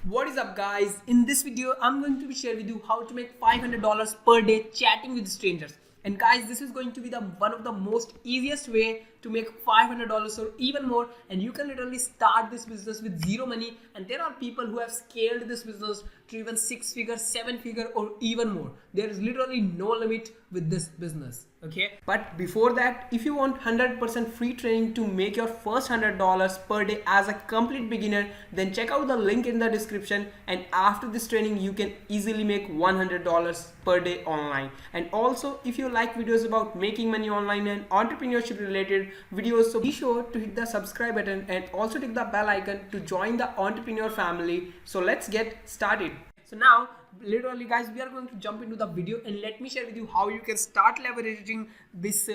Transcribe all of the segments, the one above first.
What is up guys? In this video I'm going to be sharing with you how to make $500 per day chatting with strangers. And guys, this is going to be the one of the most easiest way to make $500 or even more, and you can literally start this business with zero money. And there are people who have scaled this business to even 6-figure, 7-figure or even more. There is literally no limit with this business. Okay, but before that, if you want 100% free training to make your first $100 per day as a complete beginner, then check out the link in the description, and after this training you can easily make $100 per day online. And also, if you like videos about making money online and entrepreneurship related videos, so be sure to hit the subscribe button and also click the bell icon to join the entrepreneur family. So let's get started. So now literally guys, we are going to jump into the video, and let me share with you how you can start leveraging this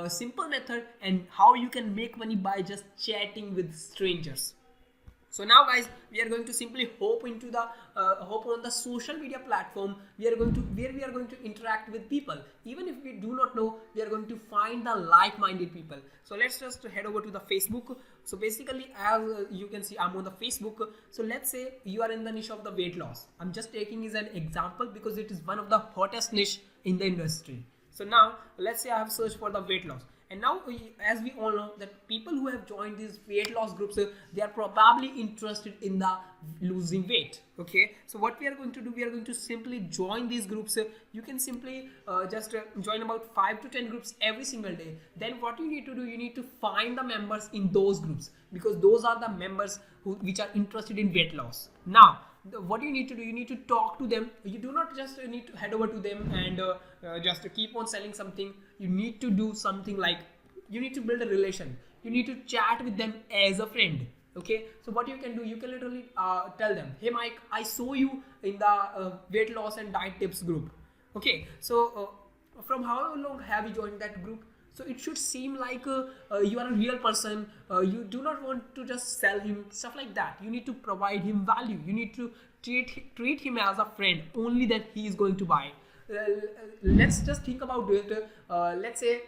simple method and how you can make money by just chatting with strangers. So now guys, we are going to simply hop on the social media platform. We are going to interact with people. Even if we do not know, we are going to find the like-minded people. So let's just head over to the Facebook. So basically, as you can see, I'm on the Facebook. So let's say you are in the niche of the weight loss. I'm just taking as an example because it is one of the hottest niche in the industry. So now let's say I have searched for the weight loss. And now, as we all know, that people who have joined these weight loss groups, they are probably interested in the losing weight. Okay, so what we are going to do, we are going to simply join these groups. You can simply just join about 5 to 10 groups every single day. Then what you need to do, you need to find the members in those groups, because those are the members which are interested in weight loss. Now, what you need to do, you need to talk to them. You do not just need to head over to them and just keep on selling something. You need to do something like, you need to build a relation. You need to chat with them as a friend. Okay, so what you can do, you can literally tell them, hey Mike, I saw you in the weight loss and diet tips group. Okay, so from how long have you joined that group? So it should seem like you are a real person. You do not want to just sell him, stuff like that. You need to provide him value. You need to treat him as a friend. Only then he is going to buy. Let's just think about it. Let's say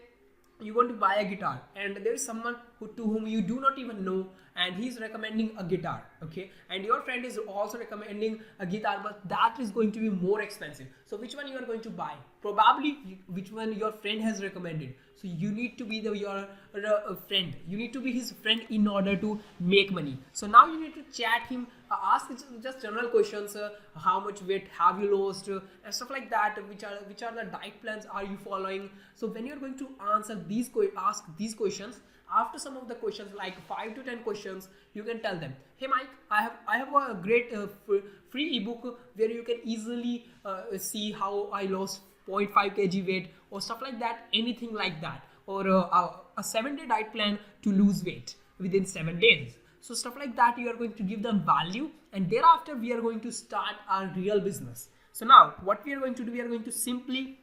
you want to buy a guitar, and there is someone to whom you do not even know, and he's recommending a guitar. Okay, and your friend is also recommending a guitar, but that is going to be more expensive. So which one you are going to buy? Probably which one your friend has recommended. So you need to be your friend. You need to be his friend in order to make money. So now you need to chat him, ask just general questions, how much weight have you lost, and stuff like that. Which are the diet plans are you following? So when you're going to ask these questions, after some of the questions, like 5 to 10 questions, you can tell them, hey Mike, I have a great free ebook where you can easily see how I lost 0.5 kg weight, or stuff like that, anything like that, or a 7-day diet plan to lose weight within 7 days. So stuff like that, you are going to give them value, and thereafter we are going to start our real business. So now what we are going to do, we are going to simply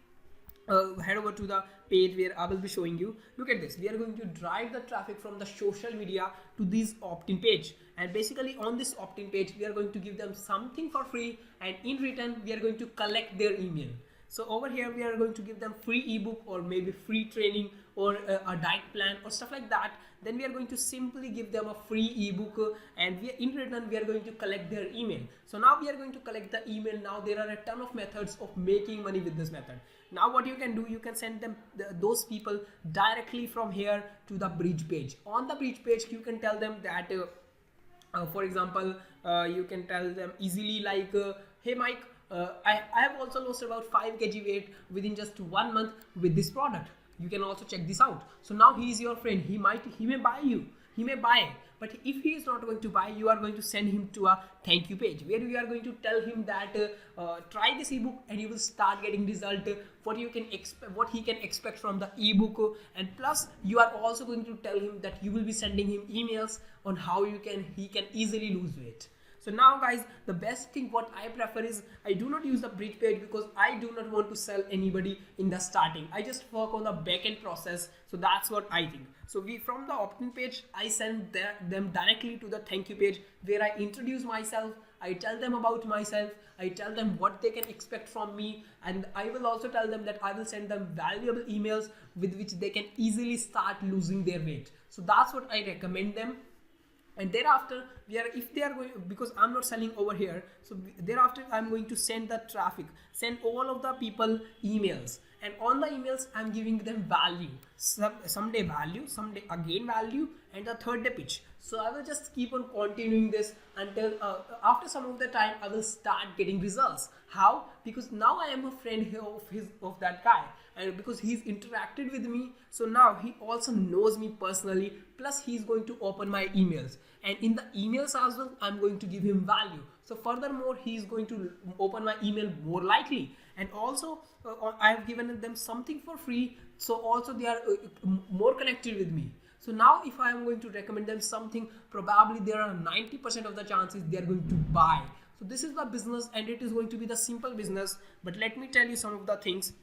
head over to the page where I will be showing you. Look at this. We are going to drive the traffic from the social media to this opt-in page, and basically on this opt-in page we are going to give them something for free, and in return we are going to collect their email. So over here we are going to give them free ebook, or maybe free training, or a diet plan, or stuff like that. Then we are going to simply give them a free ebook, and in return we are going to collect their email. So now we are going to collect the email. Now there are a ton of methods of making money with this method. Now what you can do, you can send them those people directly from here to the bridge page. On the bridge page you can tell them that for example, you can tell them easily like, hey Mike, I have also lost about 5 kg weight within just 1 month with this product. You can also check this out. So now he is your friend. He may buy you. He may buy. But if he is not going to buy, you are going to send him to a thank you page where you are going to tell him that try this ebook and you will start getting result. What he can expect from the ebook, and plus you are also going to tell him that you will be sending him emails on how he can easily lose weight. So now guys, the best thing what I prefer is, I do not use the bridge page because I do not want to sell anybody in the starting. I just work on the back-end process. So that's what I think. So from the opt-in page, I send them directly to the thank you page where I introduce myself. I tell them about myself. I tell them what they can expect from me, and I will also tell them that I will send them valuable emails with which they can easily start losing their weight. So that's what I recommend them. And thereafter if they are going, because I'm not selling over here, so thereafter I'm going to send the traffic, send all of the people emails, and on the emails I'm giving them value, someday value, someday again value, and the third day pitch. So I will just keep on continuing this until after some of the time I will start getting results. How? Because now I am a friend here of that guy, and because he's interacted with me, so now he also knows me personally, plus he's going to open my emails, and in the emails as well I'm going to give him value. So furthermore he's going to open my email more likely, and also I have given them something for free, so also they are more connected with me. So now if I am going to recommend them something, probably there are 90% of the chances they are going to buy. So this is the business, and it is going to be the simple business. But let me tell you some of the things.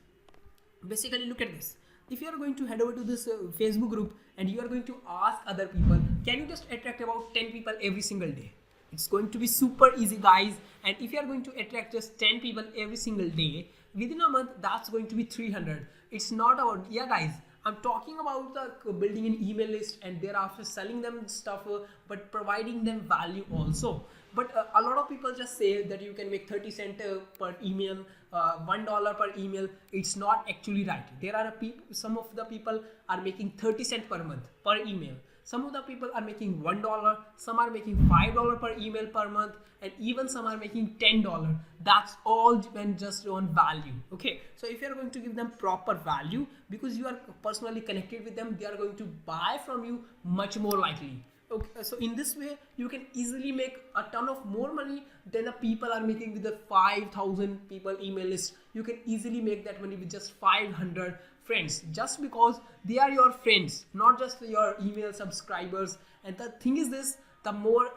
Basically, look at this. If you are going to head over to this Facebook group and you are going to ask other people, can you just attract about 10 people every single day? It's going to be super easy, guys. And if you are going to attract just 10 people every single day, within a month, that's going to be 300. It's not about, yeah guys, I'm talking about the building an email list and thereafter selling them stuff, but providing them value also. But a lot of people just say that you can make 30 cents per email, $1 per email. It's not actually right. There are some of the people are making 30 cents per month per email. Some of the people are making $1, some are making $5 per email per month, and even some are making $10. That's all depends just on value. Okay, so if you are going to give them proper value, because you are personally connected with them, they are going to buy from you much more likely. Okay, so in this way you can easily make a ton of more money than the people are making with the 5,000 people email list. You can easily make that money with just 500 friends, just because they are your friends, not just your email subscribers. And the thing is this, the more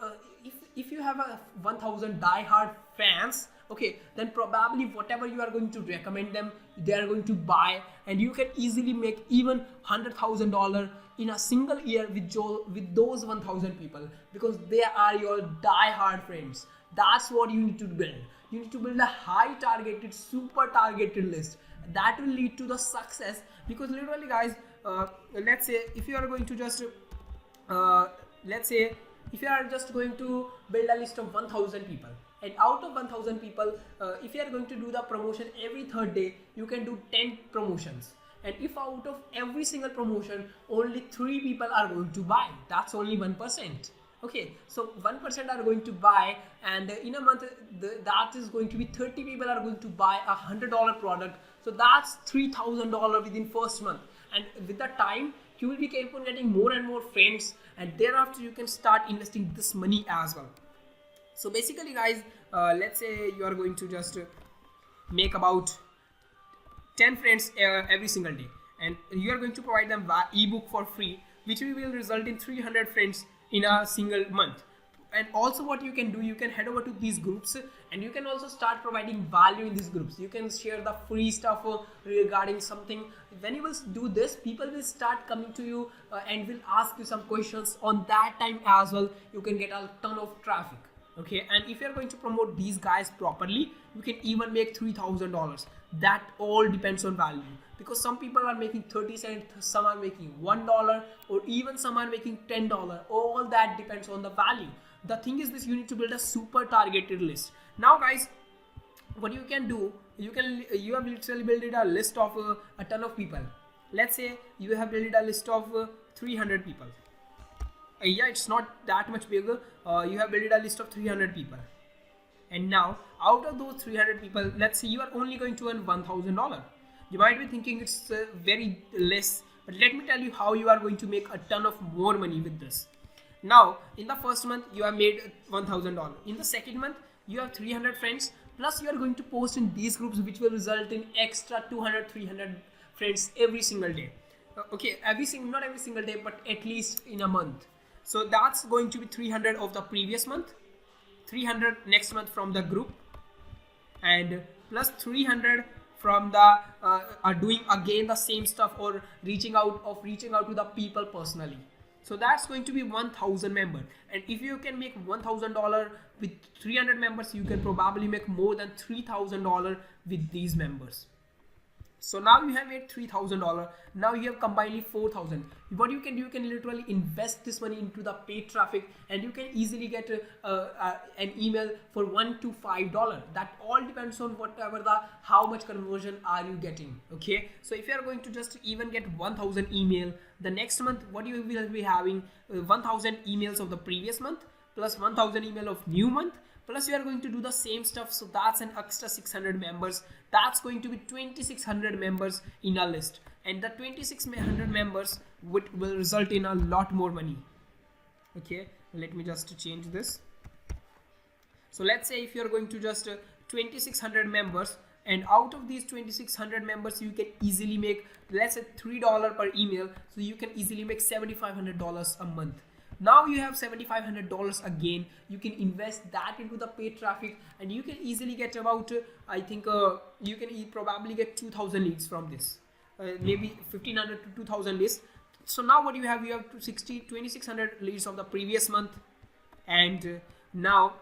if you have a 1,000 die-hard fans, okay, then probably whatever you are going to recommend them, they are going to buy, and you can easily make even $100,000 in a single year with those 1,000 people, because they are your die-hard friends. That's what you need to build. You need to build a high targeted, super targeted list that will lead to the success. Because literally, guys, let's say if you are going to just let's say if you are just going to build a list of 1,000 people, and out of 1,000 people, if you are going to do the promotion every third day, you can do 10 promotions. And if out of every single promotion only 3 people are going to buy, that's only 1%. Okay, so 1% are going to buy, and in a month that is going to be 30 people are going to buy a $100 product. So that's $3,000 within first month, and with the time you will be keep on getting more and more friends, and thereafter you can start investing this money as well. So basically, guys, let's say you are going to just make about 10 friends every single day, and you are going to provide them ebook for free, which will result in 300 friends in a single month. And also what you can do, you can head over to these groups, and you can also start providing value in these groups. You can share the free stuff regarding something. When you will do this, people will start coming to you and will ask you some questions. On that time as well, you can get a ton of traffic. Okay, and if you're going to promote these guys properly, you can even make $3,000. That all depends on value, because some people are making 30 cents, some are making $1, or even some are making $10. All that depends on the value. The thing is this, you need to build a super targeted list. Now guys, what you can do, you have literally built a list of a ton of people. Let's say you have built a list of 300 people. Yeah, it's not that much bigger. You have built a list of 300 people, and now out of those 300 people, let's say you are only going to earn $1,000. You might be thinking it's very less, but let me tell you how you are going to make a ton of more money with this. Now in the first month you have made $1,000. In the second month you have 300 friends, plus you are going to post in these groups, which will result in extra 200-300 friends every single day. Okay, not every single day, but at least in a month. So that's going to be 300 of the previous month, 300 next month from the group, and plus 300 from the are doing again the same stuff, or reaching out to the people personally. So that's going to be 1,000 members. And if you can make $1,000 with 300 members, you can probably make more than $3,000 with these members. So now you have made $3,000. Now you have combinedly 4,000. What you can do, you can literally invest this money into the paid traffic, and you can easily get an email for $1 to $5. That all depends on whatever the how much conversion are you getting. Okay, so if you are going to just even get 1,000 email, the next month what you will be having 1,000 emails of the previous month plus 1,000 email of new month, plus you are going to do the same stuff. So that's an extra 600 members. That's going to be 2,600 members in a list, and the 2,600 members will result in a lot more money. Okay, let me just change this. So let's say if you're going to just 2,600 members, and out of these 2,600 members you can easily make, let's say $3 per email, so you can easily make $7,500 a month. Now you have $7,500 again. You can invest that into the paid traffic, and you can easily get about I think you can probably get 2,000 leads from this, maybe 1,500 to 2,000 leads. So now what you have 2,600 leads of the previous month, and now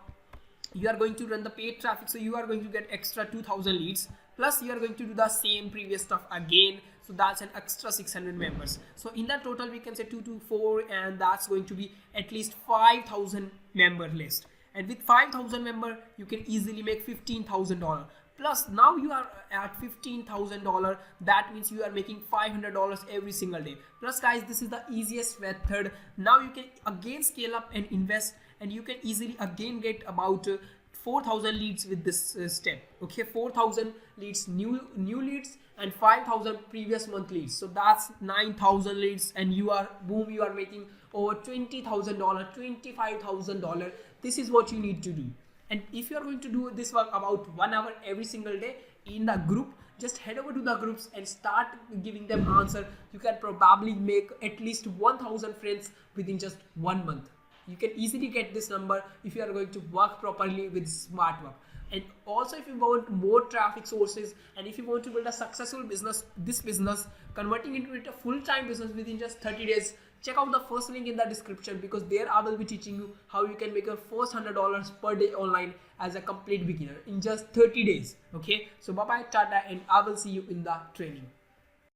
you are going to run the paid traffic, so you are going to get extra 2,000 leads, plus you are going to do the same previous stuff again. So that's an extra 600 members. So in that total we can say 2 to 4, and that's going to be at least 5,000 member list. And with 5,000 member you can easily make $15,000. Plus now you are at $15,000. That means you are making $500 every single day. Plus guys, this is the easiest method. Now you can again scale up and invest, and you can easily again get about 4,000 leads with this step. Okay, 4,000 leads, new leads, and 5,000 previous month leads. So that's 9,000 leads, and you are boom, you are making over $20,000, $25,000. This is what you need to do. And if you are going to do this work about 1 hour every single day in the group, just head over to the groups and start giving them answer. You can probably make at least 1,000 friends within just 1 month. You can easily get this number if you are going to work properly with smart work. And also, if you want more traffic sources, and if you want to build a successful business, this business, converting into it a full-time business within just 30 days, check out the first link in the description, because there I will be teaching you how you can make your first $100 per day online as a complete beginner in just 30 days. Okay, so bye bye, tata, and I will see you in the training.